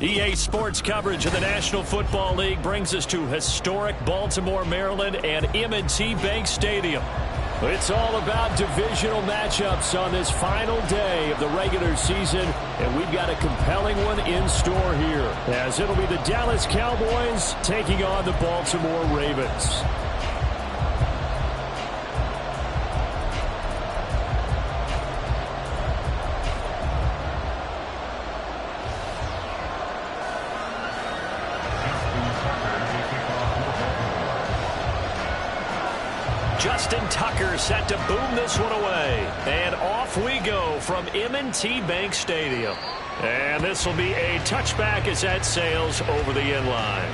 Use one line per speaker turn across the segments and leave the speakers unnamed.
EA Sports coverage of the National Football League brings us to historic Baltimore, Maryland and M&T Bank Stadium. It's all about divisional matchups on this final day of the regular season, and we've got a compelling one in store here, as it'll be the Dallas Cowboys taking on the Baltimore Ravens. Justin Tucker set to boom this one away. And off we go from M&T Bank Stadium. And this will be a touchback as that sails over the end line.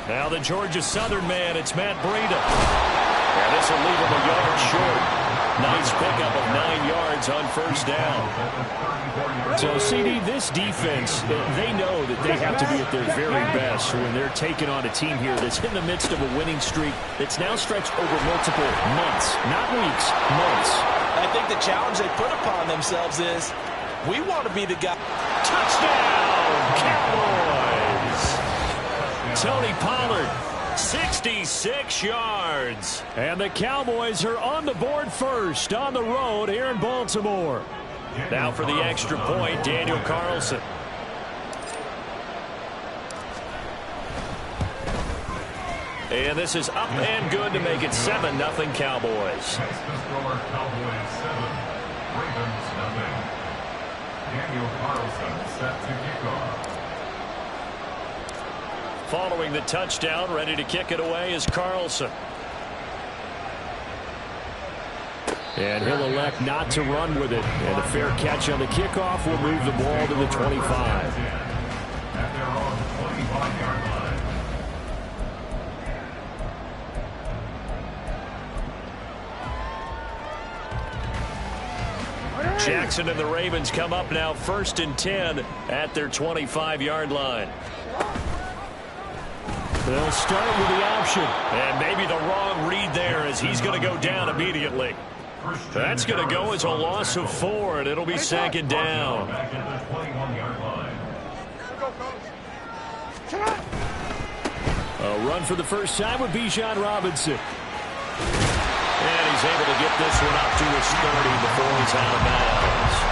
Now the Georgia Southern man, it's Matt Breida. And this will leave him a yard short. Nice pickup of 9 yards on first down. So, CD, this defense, they know that they have to be at their very best when they're taking on a team here that's in the midst of a winning streak that's now stretched over multiple months, not weeks, months.
I think the challenge they put upon themselves is, we want to be the guy.
Touchdown, Cowboys! Tony Pollard. 66 yards. And the Cowboys are on the board first on the road here in Baltimore. Now for the extra point, Daniel Carlson. And this is up and good to make it 7-0 Cowboys.
Daniel Carlson set to kick off.
Following the touchdown, ready to kick it away is Carlson. And he'll elect not to run with it. And a fair catch on the kickoff will move the ball to the 25.
At their own 25-yard line.
Jackson and the Ravens come up now 1st and 10 at their 25-yard line. They'll start with the option. And maybe the wrong read there as he's going to go down immediately. That's going to go as a loss of 4, and it'll be 2nd down. A run for the first time with Bijan Robinson. And he's able to get this one up to his 30 before he's out of bounds.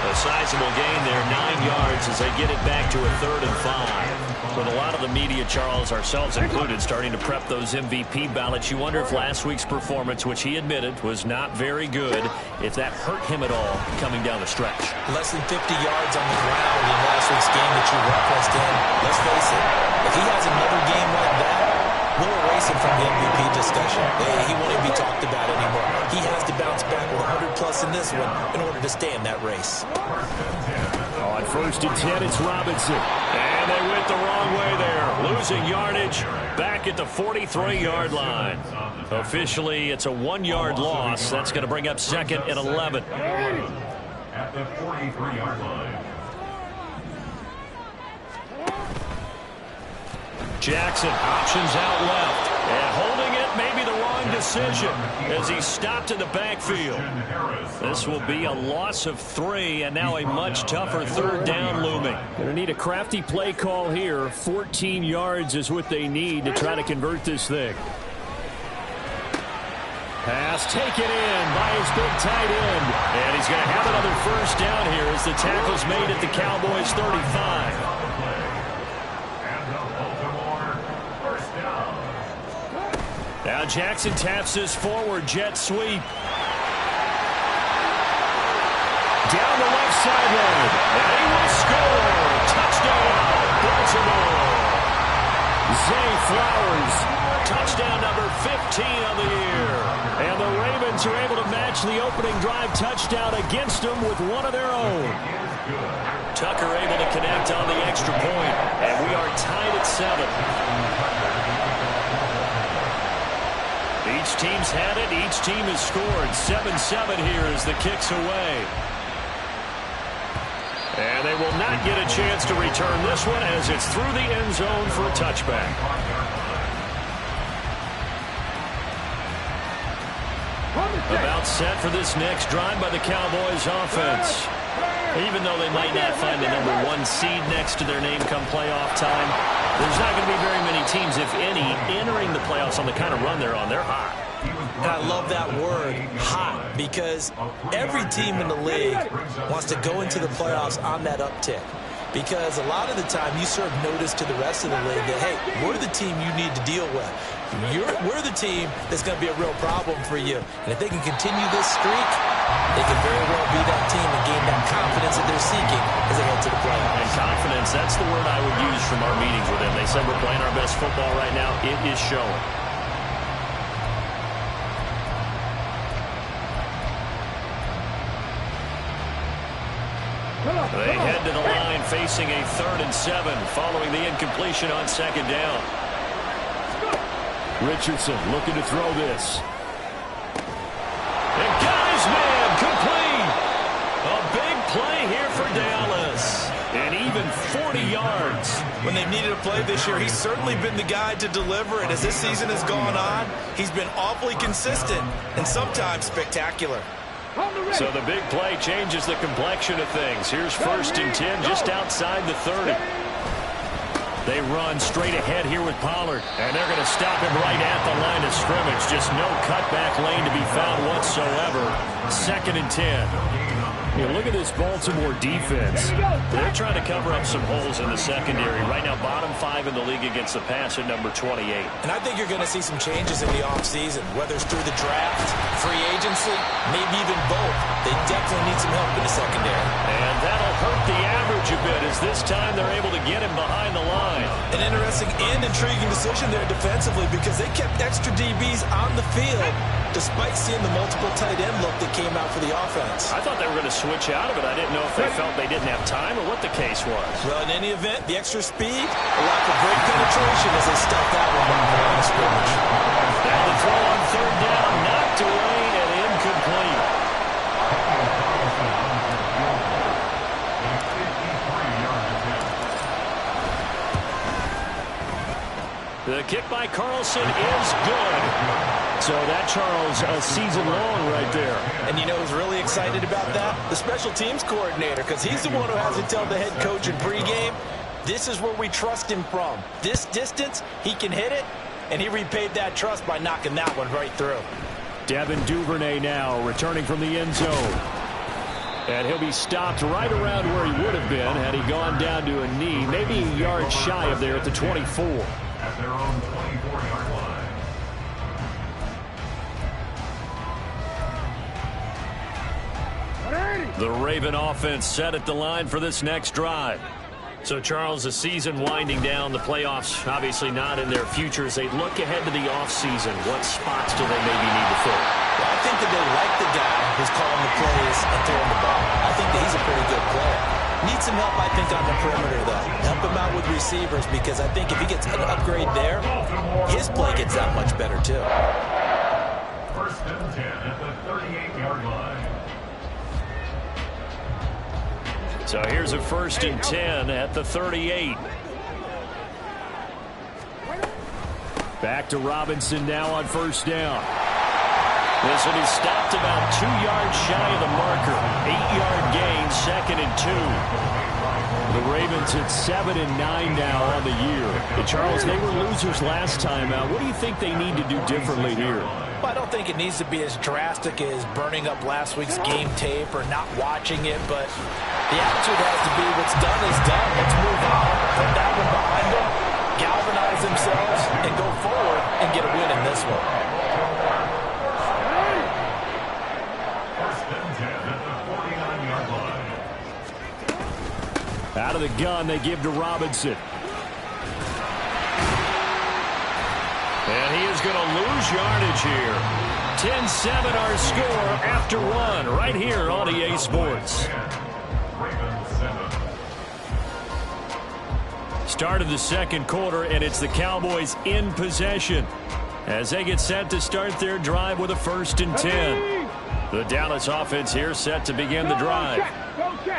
A sizable gain there, 9 yards as they get it back to a 3rd and 5. With a lot of the media, Charles, ourselves included, starting to prep those MVP ballots, you wonder if last week's performance, which he admitted was not very good, if that hurt him at all coming down the stretch.
Less than 50 yards on the ground in last week's game that you referenced in. Let's face it, if he has another game like that, we'll erase him from the MVP discussion. He won't even be talked about anymore. He has to bounce back with 100+ in this one in order to stay in that race.
On 1st and 10, it's Robinson. And they went the wrong way there. Losing yardage back at the 43-yard line. Officially, it's a 1-yard loss. That's going to bring up 2nd and 11.
At the 43-yard line.
Jackson options out left. And holding it may be the wrong decision as he's stopped in the backfield. This will be a loss of 3 and now a much tougher 3rd down looming. Going to need a crafty play call here. 14 yards is what they need to try to convert this thing. Pass taken in by his big tight end. And he's going to have another first down here as the tackle's made at the Cowboys 35. Now Jackson taps his forward jet sweep. Down the left sideline. And he will score. Touchdown, Baltimore. Zay Flowers. Touchdown number 15 of the year. And the Ravens are able to match the opening drive touchdown against them with one of their own. Tucker able to connect on the extra point. And we are tied at 7. Each team's had it. Each team has scored. 7-7 here as the kick's away. And they will not get a chance to return this one as it's through the end zone for a touchback. About set for this next drive by the Cowboys offense. Even though they might not find the #1 seed next to their name come playoff time, there's not going to be very many teams, if any, entering the playoffs on the kind of run they're on. They're hot.
And I love that word, hot, because every team in the league wants to go into the playoffs on that uptick. Because a lot of the time you serve notice to the rest of the league that, hey, we're the team you need to deal with. We're the team that's going to be a real problem for you. And if they can continue this streak, they can very well be that team and gain that confidence that they're seeking as they head to the playoffs.
And confidence, that's the word I would use from our meetings with them. They said we're playing our best football right now. It is showing. They head to the line facing a 3rd and 7 following the incompletion on 2nd down. Richardson looking to throw this. And got his man complete. A big play here for Dallas. And even 40 yards.
When they've needed a play this year, he's certainly been the guy to deliver. And as this season has gone on, he's been awfully consistent and sometimes spectacular.
So the big play changes the complexion of things. Here's 1st and 10 just outside the 30. They run straight ahead here with Pollard. And they're going to stop him right at the line of scrimmage. Just no cutback lane to be found whatsoever. 2nd and 10. You look at this Baltimore defense. They're trying to cover up some holes in the secondary. Right now, bottom 5 in the league against the pass at number 28.
And I think you're going to see some changes in the offseason, whether it's through the draft, free agency, maybe even both. They definitely need some help in the secondary.
And that'll hurt the average a bit as this time they're able to get him behind the line.
An interesting and intriguing decision there defensively because they kept extra DBs on the field despite seeing the multiple tight end look that came out for the offense.
I thought they were going to switch out of it. I didn't know if they felt they didn't have time or what the case was.
Well, in any event, the extra speed, a lack of great penetration as they stuffed that one down the line of scrimmage.
Now the throw on 3rd down, knocked away and incomplete. The kick by Carlson is good. So that, Charles, a season long right there.
And you know who's really excited about that? The special teams coordinator, because he's the one who has to tell the head coach in pregame, this is where we trust him from. This distance, he can hit it, and he repaid that trust by knocking that one right through.
Devin Duvernay now returning from the end zone. And he'll be stopped right around where he would have been had he gone down to a knee, maybe a yard shy of there at the 24.
At their own 24-yard line.
The Raven offense set at the line for this next drive. So, Charles, the season winding down, the playoffs obviously not in their future. As they look ahead to the offseason, what spots do they maybe need to fill?
Well, I think that they like the guy who's calling the plays and throwing the ball. I think that he's a pretty good player. Needs some help, I think, on the perimeter, though. Help him out with receivers because I think if he gets an upgrade there, his play gets that much better, too.
1st and 10 at the 38-yard line.
So here's a 1st and 10 at the 38. Back to Robinson now on 1st down. This one is stopped about 2 yards shy of the marker. 8-yard gain, 2nd and 2. The Ravens at 7 and 9 now on the year. And Charles, they were losers last time out. What do you think they need to do differently here?
Well, I don't think it needs to be as drastic as burning up last week's game tape or not watching it, but the attitude has to be what's done is done. Let's move on, put that one behind them, galvanize themselves, and go forward and get a win in this one.
1st and 10 at the 49-yard line.
Out of the gun, they give to Robinson. And he is going to lose yardage here. 10-7 our score after 1 right here on EA Sports. Start of the 2nd quarter, and it's the Cowboys in possession as they get set to start their drive with a 1st and 10. The Dallas offense here set to begin the drive.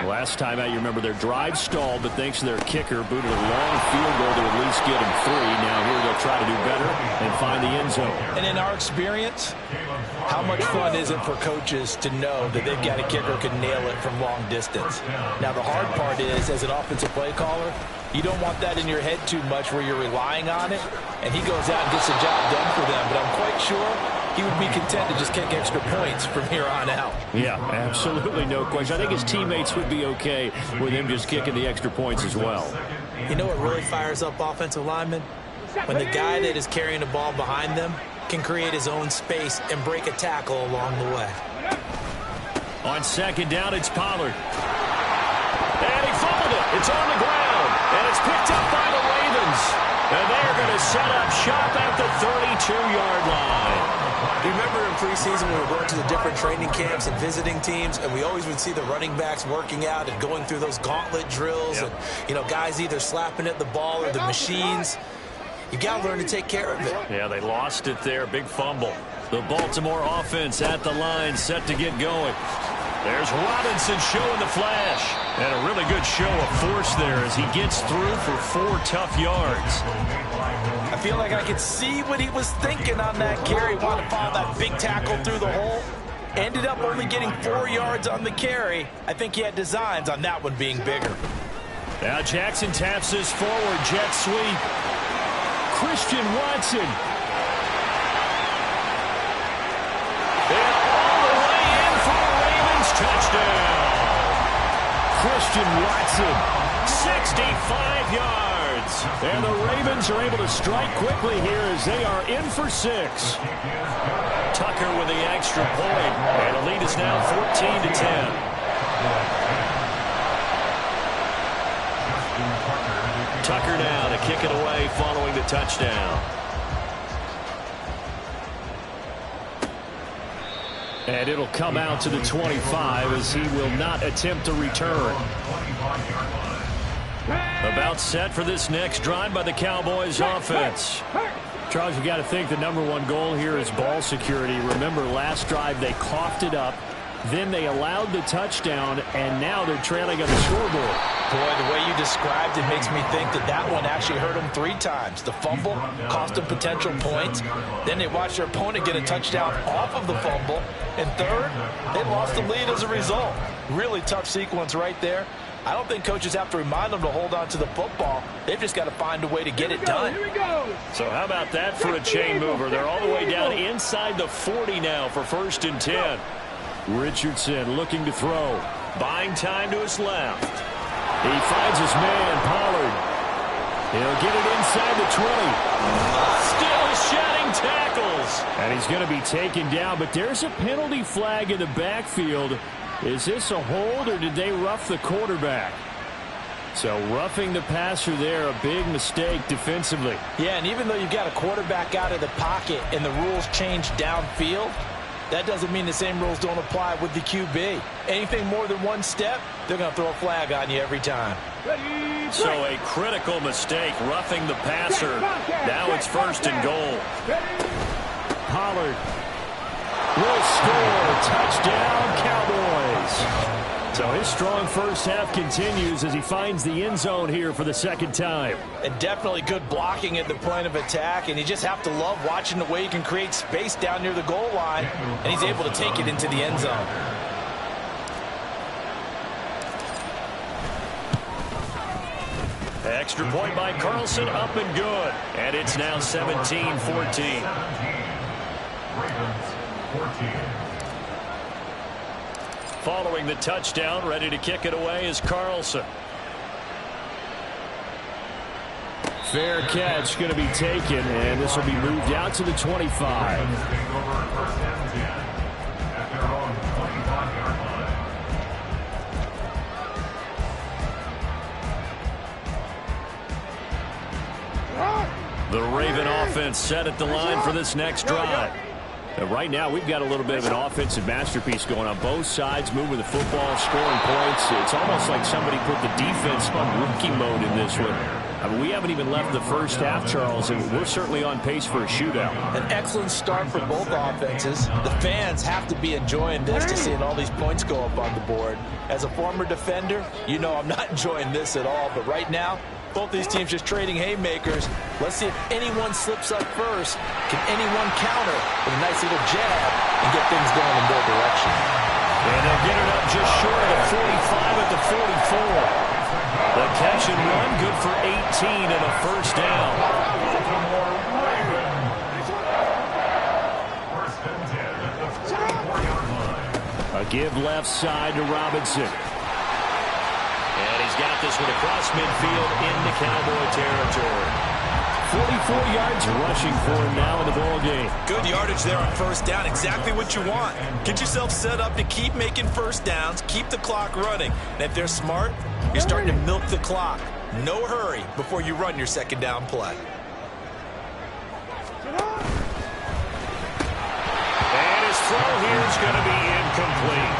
Last time out, you remember their drive stalled, but thanks to their kicker, booted a long field goal to at least get them 3. Now here they'll try to do better and find the end zone.
And in our experience, how much fun is it for coaches to know that they've got a kicker who can nail it from long distance? Now, the hard part is, as an offensive play caller, you don't want that in your head too much where you're relying on it, and he goes out and gets the job done for them. But I'm quite sure he would be content to just kick extra points from here on out.
Yeah, absolutely no question. I think his teammates would be okay with him just kicking the extra points as well.
You know what really fires up offensive linemen? When the guy that is carrying the ball behind them can create his own space and break a tackle along the way.
On second down, it's Pollard. And he fumbled it. It's on the ground. And it's picked up by the Ravens. And they're going to set up shop at the 32-yard line.
You remember in preseason when we were going to the different training camps and visiting teams, and we always would see the running backs working out and going through those gauntlet drills, and, you know, guys either slapping at the ball or the machines. You got to learn to take care of it.
Yeah, they lost it there. Big fumble. The Baltimore offense at the line, set to get going. There's Robinson showing the flash. And a really good show of force there as he gets through for 4 tough yards.
I feel like I could see what he was thinking on that carry. Wanted to follow that big tackle through the hole. Ended up only getting 4 yards on the carry. I think he had designs on that one being bigger.
Now Jackson taps this forward. Jet sweep. Christian Watson. And all the way in for the Ravens touchdown. Christian Watson, 65 yards. And the Ravens are able to strike quickly here as they are in for 6. Tucker with the extra point. And the lead is now 14-10. Tucker now to kick it away following the touchdown. And it'll come out to the 25 as he will not attempt to return. About set for this next drive by the Cowboys offense. Charles, you got to think the #1 goal here is ball security. Remember, last drive they coughed it up. Then they allowed the touchdown, and now they're trailing on the scoreboard.
Boy, the way you described it makes me think that that one actually hurt them 3 times. The fumble cost them potential points. Then they watched their opponent get a touchdown off of the fumble. And third, they lost the lead as a result. Really tough sequence right there. I don't think coaches have to remind them to hold on to the football. They've just got to find a way to get it done.
So how about that for a chain mover? They're all the way down inside the 40 now for 1st and 10. Richardson looking to throw. Buying time to his left. He finds his man, Pollard. He'll get it inside the 20. Still shedding tackles. And he's going to be taken down, but there's a penalty flag in the backfield. Is this a hold, or did they rough the quarterback? So roughing the passer there, a big mistake defensively.
Yeah, and even though you've got a quarterback out of the pocket and the rules change downfield, that doesn't mean the same rules don't apply with the QB. Anything more than 1 step, they're going to throw a flag on you every time.
So a critical mistake, roughing the passer. Now it's 1st and goal. Pollard will score. Touchdown, Cowboys. So his strong first half continues as he finds the end zone here for the 2nd time.
And definitely good blocking at the point of attack, and you just have to love watching the way he can create space down near the goal line, and he's able to take it into the end zone.
Extra point by Carlson, up and good. And it's now 17-14.
Ravens 14.
Following the touchdown, ready to kick it away is Carlson. Fair catch going to be taken, and this will be moved out to the 25. The Raven offense set at the line for this next drive. Right now, we've got a little bit of an offensive masterpiece going on. Both sides moving the football, scoring points. It's almost like somebody put the defense on rookie mode in this one. I mean, we haven't even left the first half, Charles, and we're certainly on pace for a shootout.
An excellent start for both offenses. The fans have to be enjoying this to seeing all these points go up on the board. As a former defender, you know I'm not enjoying this at all, but right now, Both these teams just trading haymakers. Let's see if anyone slips up first. Can anyone counter with a nice little jab and get things going in their direction?
And they'll get it up just short of the 45 at the 44. The catch and run, good for 18 and a first down. A give left side to Robinson. And he's got this one across midfield into Cowboy territory. 44 yards rushing for him now in the ball game.
Good yardage there on first down. Exactly what you want. Get yourself set up to keep making first downs, keep the clock running. And if they're smart, you're starting to milk the clock. No hurry before you run your second down play.
And his throw here is going to be incomplete.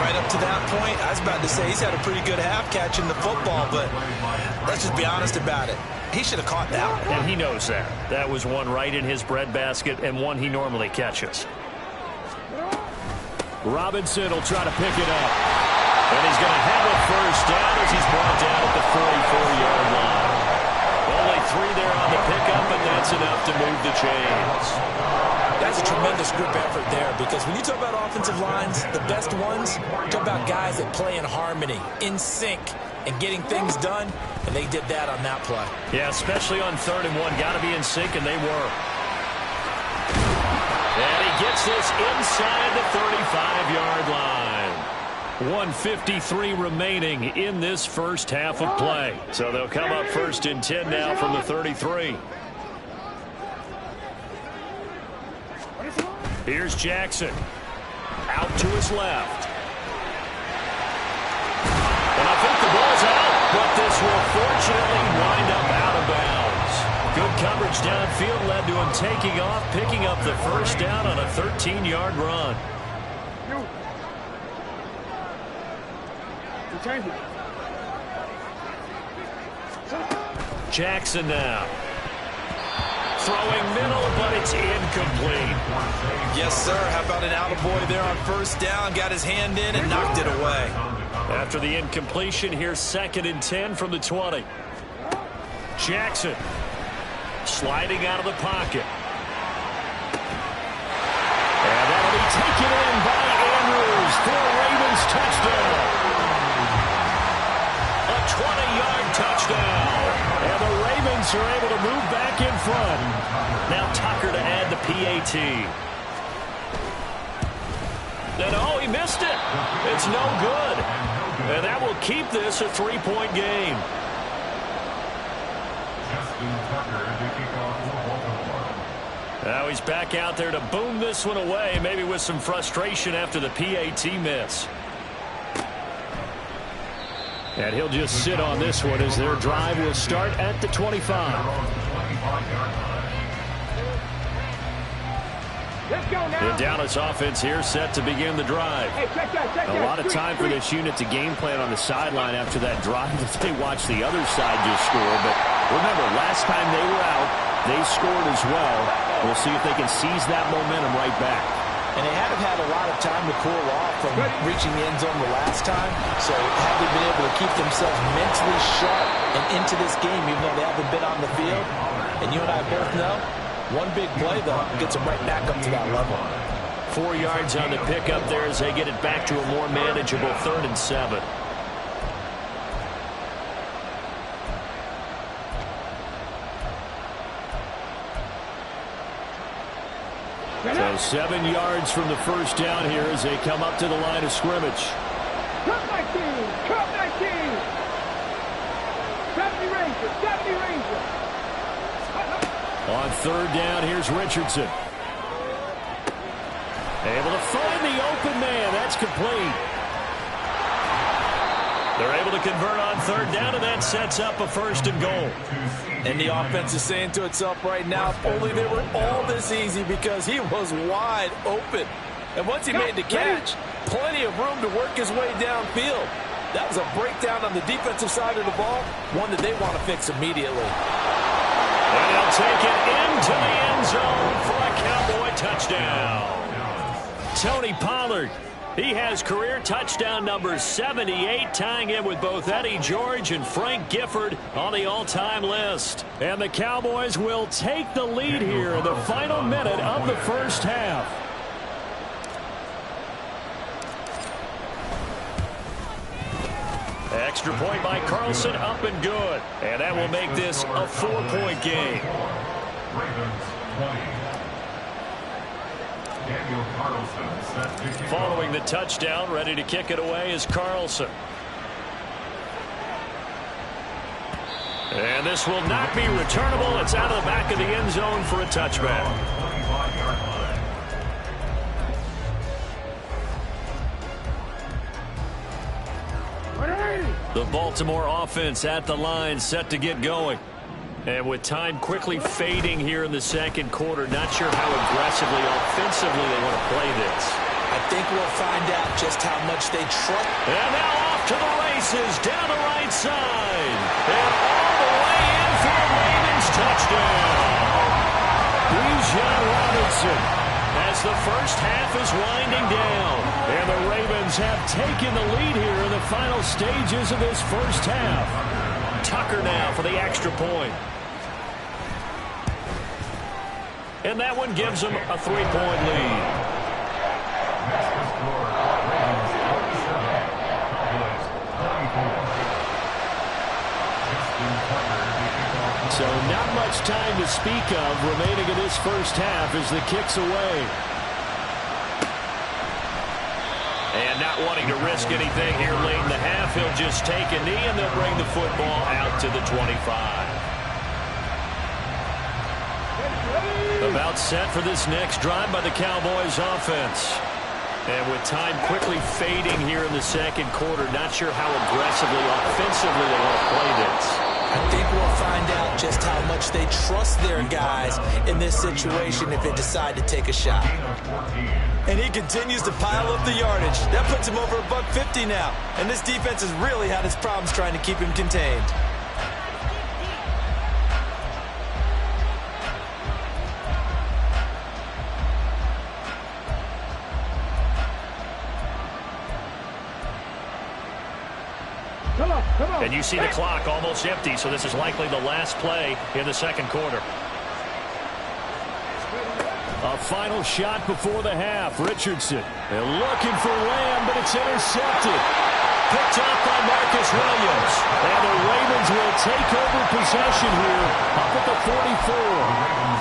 Right up to that point, I was about to say he's had a pretty good half catching the football, but let's just be honest about it. He should have caught that one.
And he knows that. That was one right in his breadbasket and one he normally catches. Robinson will try to pick it up. And he's going to have a first down as he's brought down at the 44-yard line. Only 3 there on the pickup, but that's enough to move the chains.
That's a tremendous group effort there, because when you talk about offensive lines, the best ones, talk about guys that play in harmony, in sync, and getting things done, and they did that on that play.
Yeah, especially on 3rd and 1. Got to be in sync, and they were. And he gets this inside the 35-yard line. 1:53 remaining in this first half of play. So they'll come up 1st and 10 now from the 33. Here's Jackson. Out to his left. And I think the ball's out, but this will fortunately wind up out of bounds. Good coverage downfield led to him taking off, picking up the first down on a 13-yard run. Jackson now. Throwing middle, but it's incomplete.
Yes, sir. How about an attaboy there on first down? Got his hand in and knocked it away.
After the incompletion, here's 2nd and 10 from the 20. Jackson sliding out of the pocket. And that'll be taken in by Andrews for a Ravens touchdown. A 20-yard touchdown. And the Ravens are able to move back in front. Now Tucker to add the PAT. And oh, he missed it. It's no good. And that will keep this a 3-point game. Now he's back out there to boom this one away, maybe with some frustration after the PAT miss. And he'll just sit on this one as their drive will start at the 25. The Dallas offense here set to begin the drive. A lot of time for this unit to game plan on the sideline after that drive if they watch the other side just score. But remember, last time they were out, they scored as well. We'll see if they can seize that momentum right back.
And they haven't had a lot of time to cool off from reaching the end zone the last time. So have they been able to keep themselves mentally sharp and into this game, even though they haven't been on the field? And you and I both know, one big play, though, gets them right back up to that level.
4 yards on the pickup there as they get it back to a more manageable 3rd and 7. So 7 yards from the first down here as they come up to the line of scrimmage.
Cut my team! Cut my team! 70 Rangers! 70 Rangers!
On 3rd down, here's Richardson. Able to find the open man. That's complete. They're able to convert on 3rd down, and that sets up a 1st and goal.
And the offense is saying to itself right now, if only they were all this easy, because he was wide open. And once he made the catch, plenty of room to work his way downfield. That was a breakdown on the defensive side of the ball, one that they want to fix immediately.
And he'll take it into the end zone for a Cowboy touchdown. Tony Pollard He has career touchdown number 78, tying in with both Eddie George and Frank Gifford on the all-time list. And the Cowboys will take the lead here in the final minute of the first half. Extra point by Carlson, up and good. And that will make this a 4-point game.
Ravens 20.
Following the touchdown, ready to kick it away is Carlson. And this will not be returnable. It's out of the back of the end zone for a touchback. The Baltimore offense at the line, set to get going. And with time quickly fading here in the second quarter, not sure how aggressively, offensively they want to play this.
I think we'll find out just how much they trust.
And now off to the races, down the right side. And all the way in for a Ravens touchdown. Iraion Robinson as the first half is winding down. And the Ravens have taken the lead here in the final stages of this first half. Tucker now for the extra point. And that one gives them a 3-point lead. So not much time to speak of remaining in this first half as the kick's away. And not wanting to risk anything here late in the half, he'll just take a knee and they'll bring the football out to the 25. About set for this next drive by the Cowboys offense. And with time quickly fading here in the second quarter, not sure how aggressively, offensively they want to play this.
I think we'll find out just how much they trust their guys in this situation if they decide to take a shot.
And he continues to pile up the yardage. That puts him over $150 now. And this defense has really had its problems trying to keep him contained.
And you see the clock almost empty, so this is likely the last play in the second quarter. A final shot before the half. Richardson looking for Lamb, but it's intercepted. Picked up by Marcus Williams. And the Ravens will take over possession here up at the 44.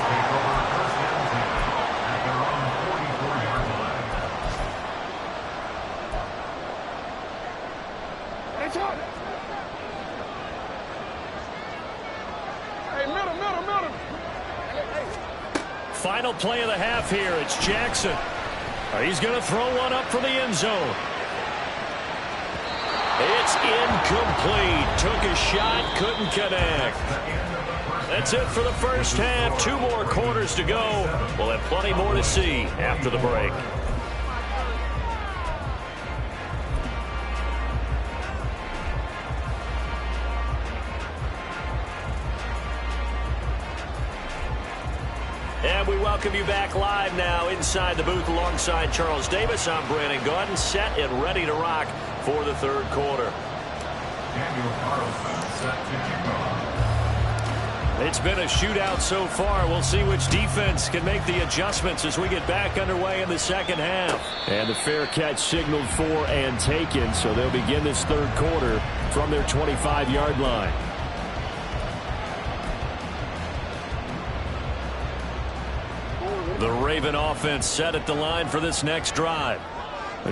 Final play of the half here. It's Jackson. He's going to throw one up from the end zone. It's incomplete. Took a shot, couldn't connect. That's it for the first half. 2 more quarters to go. We'll have plenty more to see after the break. And we welcome you back live now inside the booth alongside Charles Davis. I'm Brandon Gordon, set and ready to rock for the third quarter. It's been a shootout so far. We'll see which defense can make the adjustments as we get back underway in the second half. And the fair catch signaled for and taken, so they'll begin this third quarter from their 25-yard line. The Raven offense set at the line for this next drive.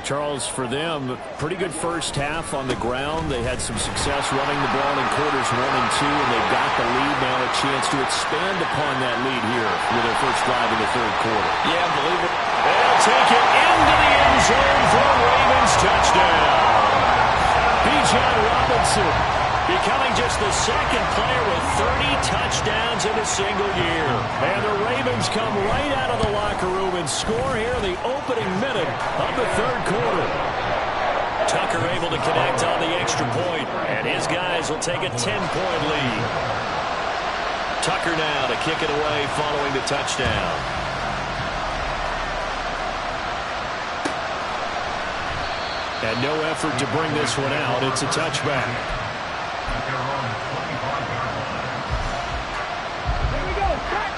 Charles, for them, pretty good first half on the ground. They had some success running the ball in quarters 1 and 2, and they've got the lead now, a chance to expand upon that lead here with their first drive in the third quarter.
Yeah, believe it.
They'll take it into the end zone for a Ravens touchdown. Iraion Robinson becoming just the second player with 30 touchdowns in a single year. And the Ravens come right out of the locker room and score here in the opening minute of the third quarter. Tucker able to connect on the extra point, and his guys will take a 10-point lead. Tucker now to kick it away following the touchdown. And no effort to bring this one out. It's a touchback.
At their own 25-yard line.
Here we go. Back.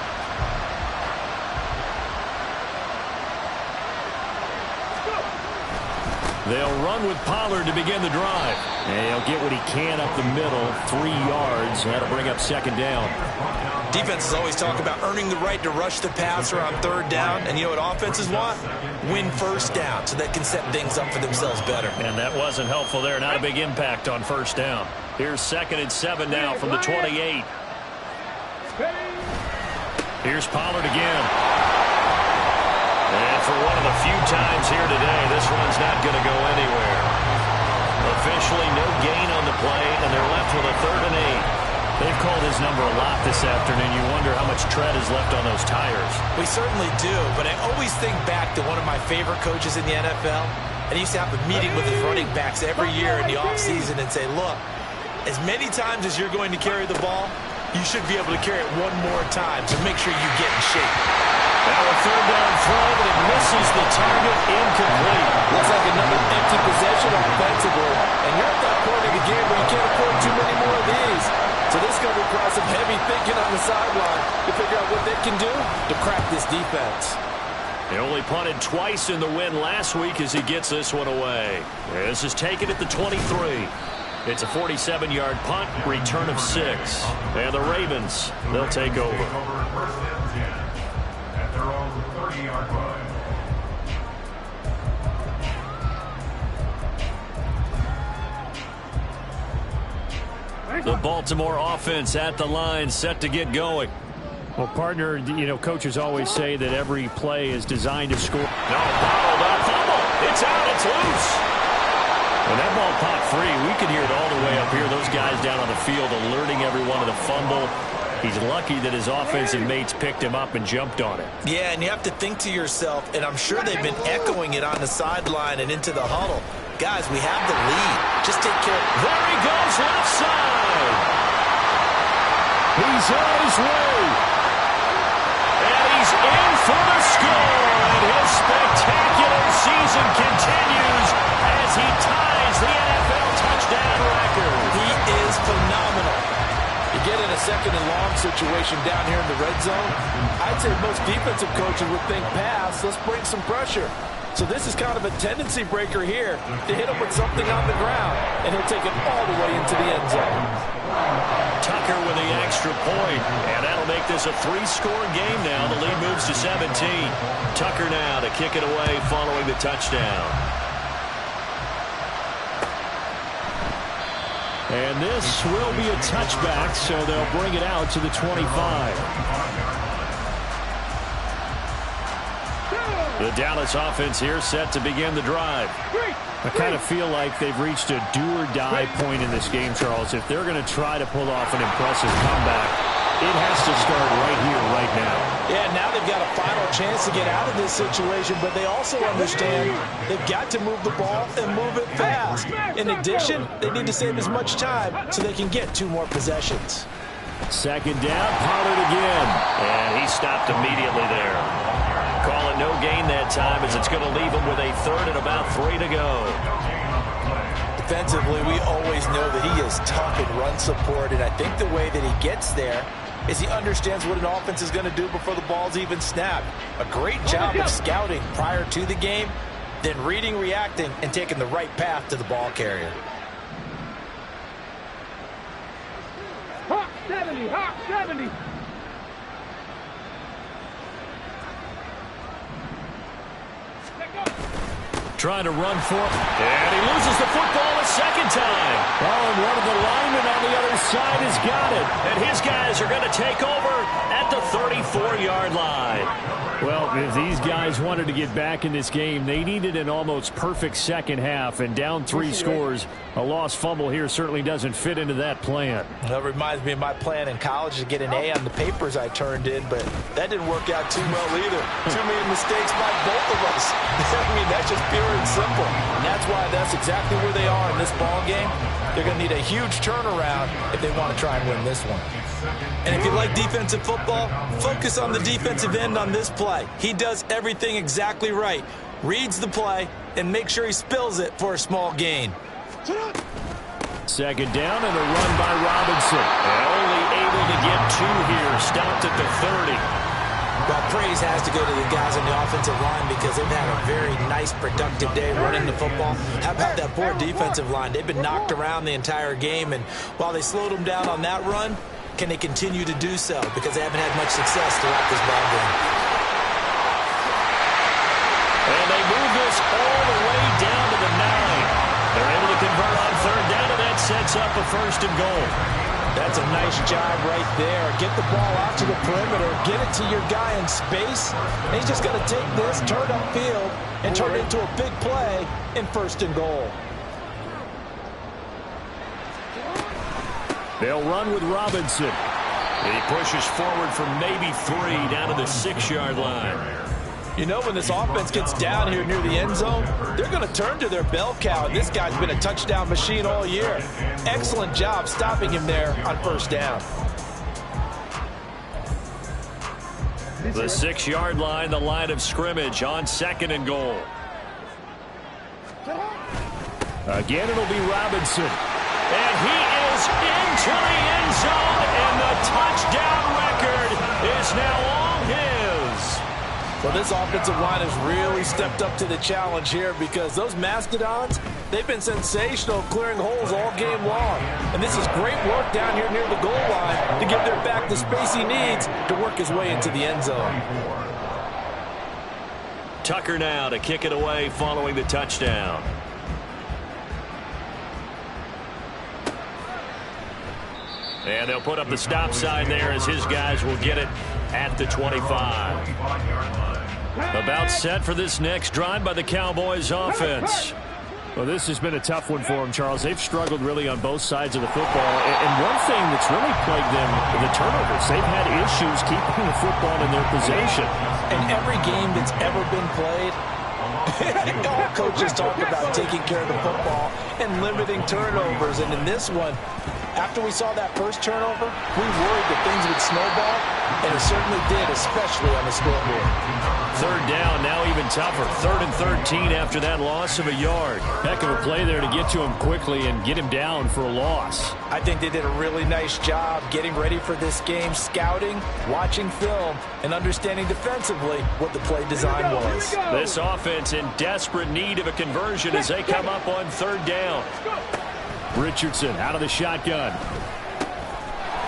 They'll run with Pollard to begin the drive. And he'll get what he can up the middle, 3 yards. That'll bring up second down.
Defenses always talk about earning the right to rush the passer on third down. And you know what offenses want? Win first down so they can set things up for themselves better.
And that wasn't helpful there. Not a big impact on first down. Here's 2nd and 7 now from the 28. Here's Pollard again. And for one of the few times here today, this one's not going to go anywhere. Officially no gain on the play, and they're left with a 3rd and 8. They've called his number a lot this afternoon. You wonder how much tread is left on those tires.
We certainly do, but I always think back to one of my favorite coaches in the NFL. And he used to have a meeting with his running backs every year in the offseason and say, look, as many times as you're going to carry the ball, you should be able to carry it one more time, so make sure you get in shape.
Now a 3rd down throw, but it misses the target, incomplete.
Looks like another empty possession offensively. And you're at that point of the game where you can't afford too many more of these. So this is going to require some heavy thinking on the sideline to figure out what they can do to crack this defense.
He only punted twice in the win last week as he gets this one away. This is taken at the 23. It's a 47-yard punt, return of 6. And the Ravens, they'll take over.
First and 10 at their own 30-yard line.
The Baltimore offense at the line, set to get going.
Well, partner, you know, coaches always say that every play is designed to score.
No, bottled up, fumble. It's out, it's loose. When that ball popped free, we could hear it all the way up here. Those guys down on the field alerting everyone of the fumble. He's lucky that his offensive mates picked him up and jumped on it.
Yeah, and you have to think to yourself, and I'm sure they've been echoing it on the sideline and into the huddle. Guys, we have the lead. Just take care.
There he goes, left side. He's on his way. And he's in for the score. And his spectacular season continues as he ties the NFL touchdown record.
He is phenomenal.
You get in a 2nd and long situation down here in the red zone, I'd say most defensive coaches would think pass, let's bring some pressure. So this is kind of a tendency breaker here to hit him with something on the ground, and he'll take it all the way into the end zone.
Tucker with the extra point, and that'll make this a 3-score game now. The lead moves to 17. Tucker now to kick it away following the touchdown. And this will be a touchback, so they'll bring it out to the 25. The Dallas offense here set to begin the drive.
I kind of feel like they've reached a do-or-die point in this game, Charles. If they're going to try to pull off an impressive comeback, it has to start right here, right now.
Yeah, now they've got a final chance to get out of this situation, but they also understand they've got to move the ball and move it fast. In addition, they need to save as much time so they can get 2 more possessions.
2nd down, Pollard again. And he stopped immediately there. Call it no gain that time as it's going to leave him with a 3rd and about 3 to go.
Defensively, we always know that he is tough in run support, and I think the way that he gets there is he understands what an offense is going to do before the ball's even snapped. A great job of scouting prior to the game, then reading, reacting, and taking the right path to the ball carrier.
Hawk 70, Hawk 70.
Trying to run for it. And he loses the football a 2nd time. Oh, and one of the linemen on the other side has got it. And his guys are going to take over at the 34-yard line.
Well, if these guys wanted to get back in this game, they needed an almost perfect second half, and down 3 scores. A lost fumble here certainly doesn't fit into that plan.
That reminds me of my plan in college to get an A on the papers I turned in, but that didn't work out too well either. Too many mistakes by both of us. I mean, that's just pure and simple. And that's why that's exactly where they are in this ball game. They're going to need a huge turnaround if they want to try and win this one. And if you like defensive football, focus on the defensive end on this play. He does everything exactly right.
reads the play, and makes sure he spills it for a small gain.
Second down and a run by Robinson. And only able to get 2 here. Stopped at the 30.
Well, praise has to go to the guys on the offensive line because they've had a very nice, productive day running the football. How about that poor defensive line? They've been knocked around the entire game, and while they slowed them down on that run, can they continue to do so? Because they haven't had much success throughout this ball game.
And they move this all the way down to the 9. They're able to convert on third down, and that sets up a 1st and goal.
That's a nice job right there. Get the ball out to the perimeter, get it to your guy in space, and he's just going to take this, turn upfield, and turn it into a big play in 1st and goal.
They'll run with Robinson.
And he pushes forward from maybe 3 down to the 6-yard line.
You know, when this offense gets down here near the end zone, they're going to turn to their bell cow, and this guy's been a touchdown machine all year. Excellent job stopping him there on 1st down.
The 6-yard line, the line of scrimmage on 2nd and goal.
Again, it'll be Robinson.
And he is into the end zone, and the touchdown record is now all his.
Well, this offensive line has really stepped up to the challenge here because those Mastodons, they've been sensational clearing holes all game long. And this is great work down here near the goal line to give their back the space he needs to work his way into the end zone.
Tucker now to kick it away following the touchdown. And they'll put up the stop sign there as his guys will get it at the 25. About set for this next drive by the Cowboys offense.
Well, this has been a tough one for them, Charles. They've struggled really on both sides of the football. And one thing that's really plagued them, the turnovers. They've had issues keeping the football in their possession.
In every game that's ever been played, all coaches talk about taking care of the football and limiting turnovers. And in this one, after we saw that first turnover, we worried that things would snowball, and it certainly did, especially on the scoreboard.
Third down, now even tougher. 3rd and 13 after that loss of a yard.
Heck of a play there to get to him quickly and get him down for a loss.
I think they did a really nice job getting ready for this game, scouting, watching film, and understanding defensively what the play design was.
This offense in desperate need of a conversion as they come up on 3rd down.
Richardson out of the shotgun.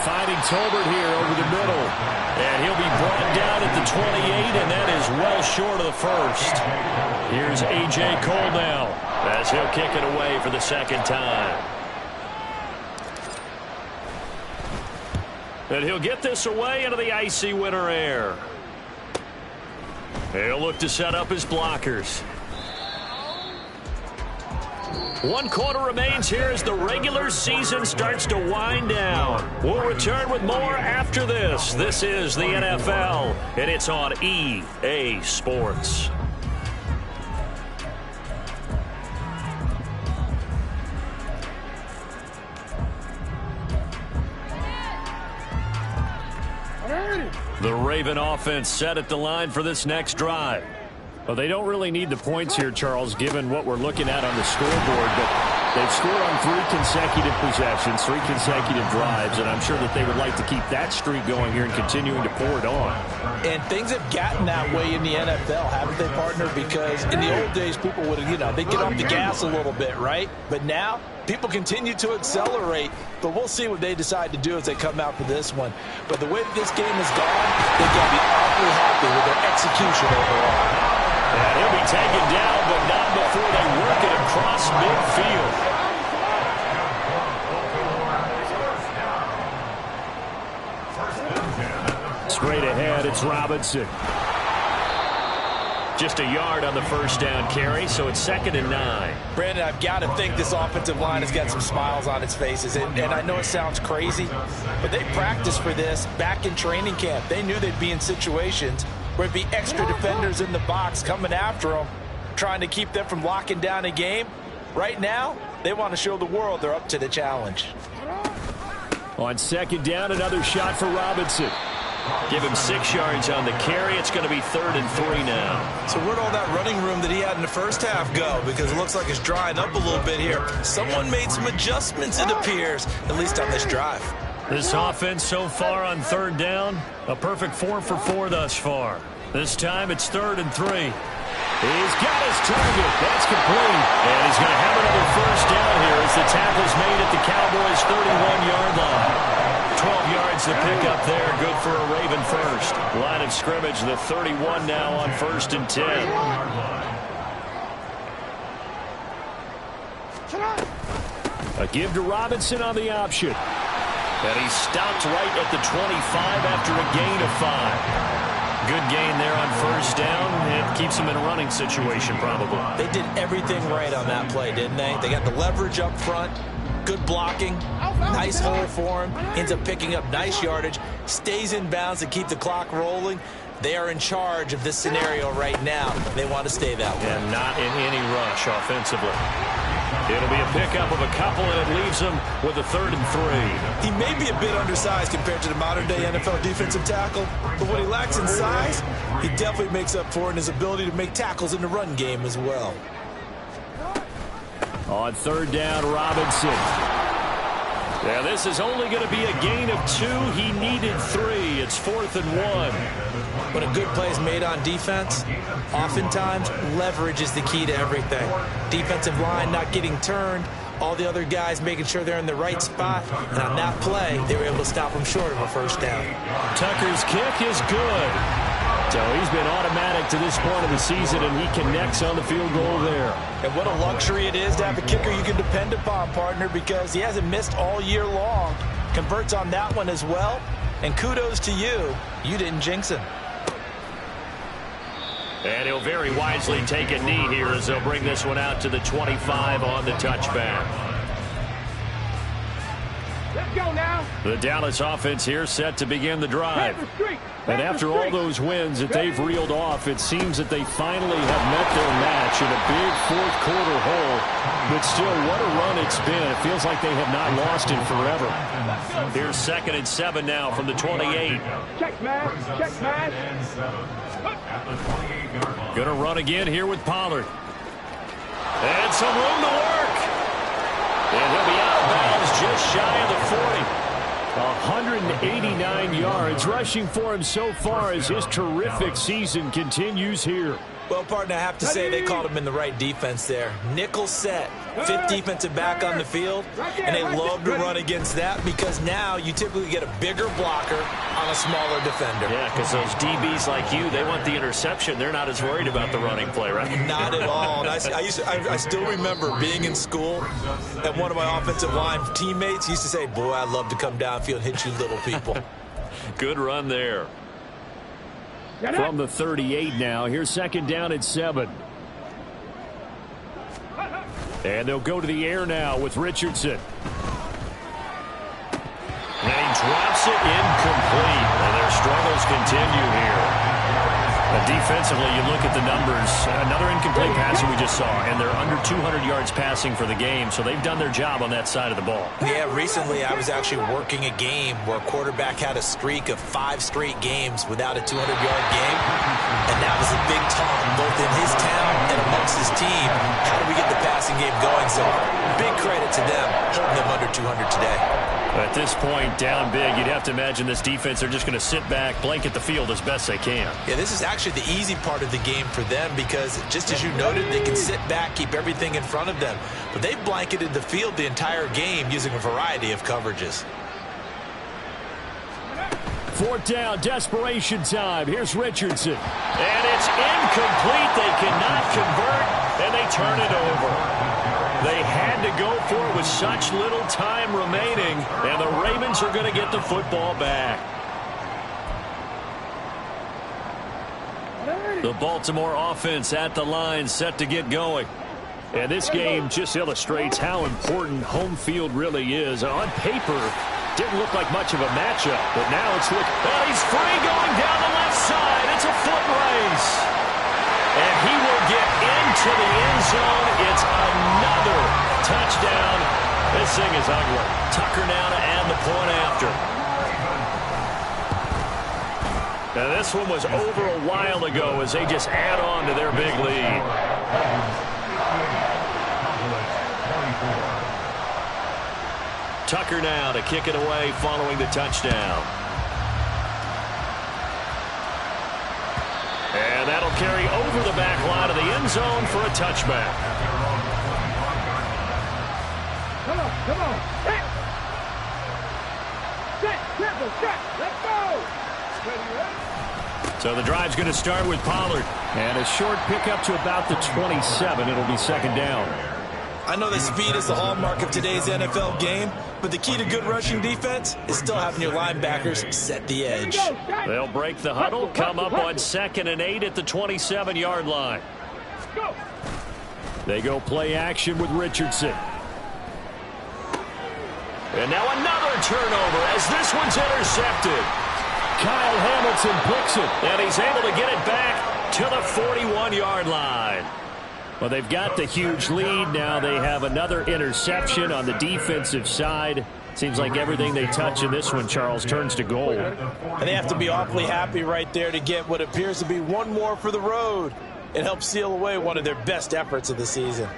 Finding Tolbert here over the middle. And he'll be brought down at the 28, and that is well short of the 1st. Here's A.J. Cole now as he'll kick it away for the 2nd time. And he'll get this away into the icy winter air. He'll look to set up his blockers. 1 quarter remains here as the regular season starts to wind down. We'll return with more after this. This is the NFL, and it's on EA Sports. The Raven offense set at the line for this next drive. Well, they don't really need the points here, Charles, given what we're looking at on the scoreboard, but they've scored on 3 consecutive possessions, 3 consecutive drives, and I'm sure that they would like to keep that streak going here and continuing to pour it on.
And things have gotten that way in the NFL, haven't they, partner? Because in the old days, people would, they'd get off the gas a little bit, right? But now, people continue to accelerate, but we'll see what they decide to do as they come out for this one. But the way that this game has gone, they've got to be awfully happy with their execution overall.
And he'll be taken down, but not before they work it across midfield.
Straight ahead, it's Robinson.
Just a yard on the 1st down carry, so it's 2nd and 9.
Brandon, I've got to think this offensive line has got some smiles on its faces. And I know it sounds crazy, but they practiced for this back in training camp. They knew they'd be in situations where it'd be extra defenders in the box coming after them, trying to keep them from locking down a game. Right now, they want to show the world they're up to the challenge.
On 2nd down, another shot for Robinson.
Give him 6 yards on the carry. It's going to be 3rd and 3 now.
So where'd all that running room that he had in the first half go? Because it looks like it's drying up a little bit here. Someone made some adjustments, it appears, at least on this drive.
This offense so far on 3rd down, a perfect 4 for 4 thus far. This time it's 3rd and 3. He's got his target. That's complete. And he's going to have another first down here as the tackle's made at the Cowboys' 31-yard line. 12 yards to pick up there. Good for a Raven first. Line of scrimmage, the 31 now on 1st and 10. A give to Robinson on the option. And he stopped right at the 25 after a gain of 5. Good gain there on 1st down. It keeps him in a running situation probably.
They did everything right on that play, didn't they? They got the leverage up front, good blocking, nice hole for him, ends up picking up nice yardage, stays in bounds to keep the clock rolling. They are in charge of this scenario right now. They want to stay that way.
And not in any rush offensively. It'll be a pickup of a couple, and it leaves him with a 3rd and 3.
He may be a bit undersized compared to the modern-day NFL defensive tackle, but what he lacks in size, he definitely makes up for in his ability to make tackles in the run game as well.
On 3rd down, Robinson. Yeah, this is only going to be a gain of 2. He needed 3. It's 4th and 1.
When a good play is made on defense, oftentimes leverage is the key to everything. Defensive line not getting turned, all the other guys making sure they're in the right spot, and on that play, they were able to stop him short of a first down.
Tucker's kick is good. So he's been automatic to this point of the season, and he connects on the field goal there.
And what a luxury it is to have a kicker you can depend upon, partner, because he hasn't missed all year long. Converts on that one as well, and kudos to you. You didn't jinx him.
And he'll very wisely take a knee here as they'll bring this one out to the 25 on the touchback.
Let's go now.
The Dallas offense here set to begin the drive. And after all those wins that they've reeled off, it seems that they finally have met their match in a big 4th quarter hole. But still, what a run it's been. It feels like they have not lost in forever. Here's 2nd and 7 now from the 28.
Check, man. Check, man.
Going to run again here with Pollard. And some room to work. And he'll be out of bounds just shy of the 40. 189 yards rushing for him so far as his terrific season continues here.
Well, partner, I have to say they called him in the right defense there. Nickel set, 5th defensive back on the field, and they love to run against that because now you typically get a bigger blocker on a smaller defender.
Yeah, because those DBs like you, they want the interception. They're not as worried about the running play, right?
Not at all. And I still remember being in school, and one of my offensive line teammates used to say, boy, I'd love to come downfield and hit you little people.
Good run there. From the 38 now. Here's 2nd down and 7. And they'll go to the air now with Richardson. And he drops it incomplete. And their struggles continue here. Defensively, you look at the numbers. Another incomplete passer we just saw, and they're under 200 yards passing for the game, so they've done their job on that side of the ball.
Yeah, recently I was actually working a game where a quarterback had a streak of 5 straight games without a 200-yard game, and that was a big talk both in his town and amongst his team. How do we get the passing game going? So big credit to them, holding them under 200 today.
At this point, down big, you'd have to imagine this defense are just going to sit back, blanket the field as best they can.
Yeah, this is actually the easy part of the game for them because, just as you noted, they can sit back, keep everything in front of them. But they've blanketed the field the entire game using a variety of coverages.
4th down, desperation time. Here's Richardson. And it's incomplete. They cannot convert, and they turn it over. They had to go for it with such little time remaining, and the Ravens are going to get the football back. The Baltimore offense at the line, set to get going. And this game just illustrates how important home field really is. On paper, didn't look like much of a matchup, but now it's looking. Oh, he's free going down the left side. It's a foot race. And he will get into the end zone. It's another touchdown. This thing is ugly. Tucker now to add the point after.
Now, this one was over a while ago as they just add on to their big lead. Tucker now to kick it away following the touchdown. And that'll carry over the back line of the end zone for a touchback.
Come on. Hit. Set, triple, set. Let's go.
So the drive's going to start with Pollard.
And a short pickup to about the 27. It'll be second down.
I know that speed is the hallmark of today's NFL game, but the key to good rushing defense is still having your linebackers set the edge.
They'll break the huddle, come up on 2nd and 8 at the 27-yard line.
They go play action with Richardson.
And now another turnover as this one's intercepted.
Kyle Hamilton picks it.
And he's able to get it back to the 41-yard line.
Well, they've got the huge lead. Now they have another interception on the defensive side. Seems like everything they touch in this one, Charles, turns to gold.
And they have to be awfully happy right there to get what appears to be one more for the road. It helps seal away one of their best efforts of the season.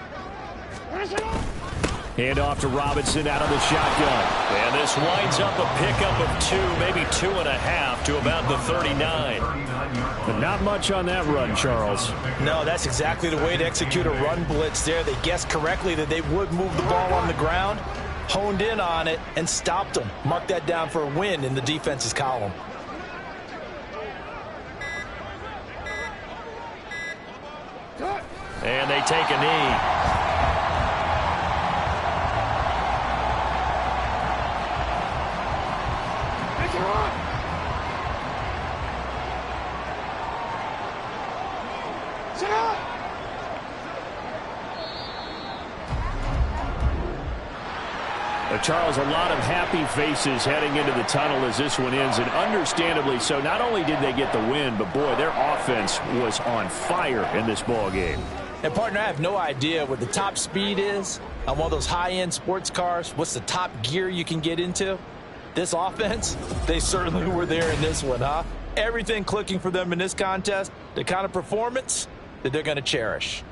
Hand off to Robinson out of the shotgun.
And this winds up a pickup of 2, maybe 2.5 to about the 39.
But not much on that run, Charles.
No, that's exactly the way to execute a run blitz there. They guessed correctly that they would move the ball on the ground, honed in on it, and stopped them. Mark that down for a win in the defense's column.
And they take a knee.
Charles, a lot of happy faces heading into the tunnel as this one ends, and understandably so. Not only did they get the win, but boy, their offense was on fire in this ball game.
And partner, I have no idea what the top speed is on one of those high-end sports cars. What's the top gear you can get into? This offense, they certainly were there in this one, huh? Everything clicking for them in this contest, the kind of performance that they're going to cherish.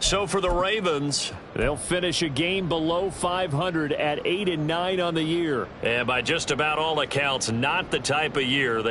So for the Ravens,
they'll finish a game below 500 at 8-9 on the year.
And by just about all accounts, not the type of year they